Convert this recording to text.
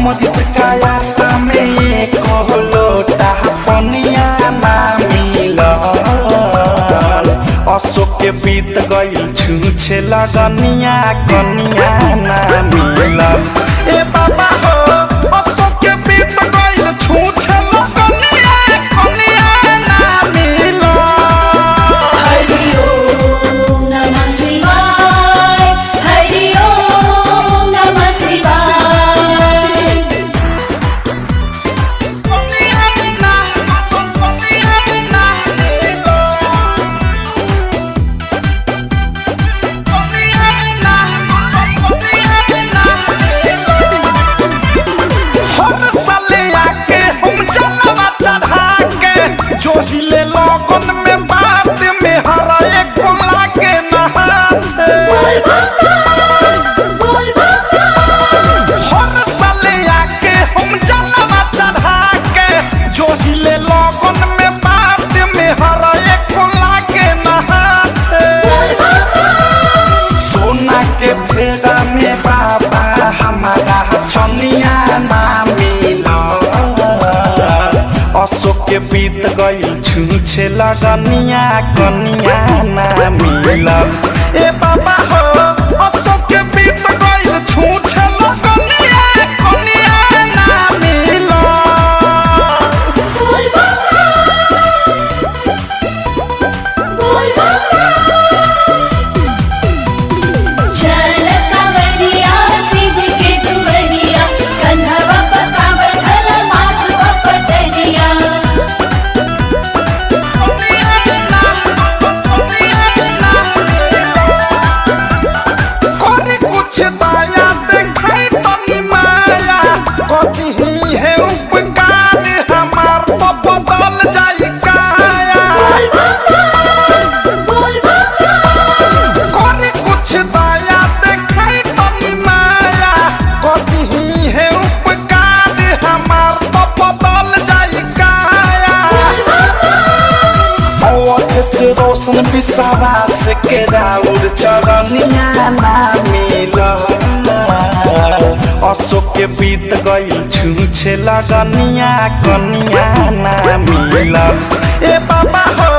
अमृत काया में कहलोटा पनिया ना मिलल। अशोक के बीत गइल छूछे लगनिया कनिया ना मिलल। ए बाबा हो अशोक के बीत गइल छूछे लगनिया कनिया ना मिलल। हरि ओम नमः शिवाय, हरि ओम नमः शिवाय। कनिया ना मिलल। हर साले आके हम जलवा चढ़ा के जो हिले लगन में बात में हर एक लागे नहाते। हर साले आके हम जलवा चढ़ा के जो हिले लगन में बात में हर एक लागे नहाते। सोना के फेरा में बाबा हमारा चनिया ना मिलल। अशोक के बीत गइल छूछे लगनिया कनिया ना मिलल। ए बाबा हो अशोक के बीत गइल छूछे लगनिया कनिया ना मिलल। चल कांवरिया शिव के दुवरिया, कंधवा पर कांवर धल माथवा पर पटरिया। करे कुछ दया देखाई तनी माया, कथी है उपकार हमार तो बदल जाई काया। करे कुछ दया देखाई तनी माया, कथी है उपकार हमार तो बदल जाई काया। अवध से रोशन विश्वास के राउर चरनिया ना मिलल। अशोक के बीत गइल छूछे लगनिया कनिया ना मिलल। ए बाबा हो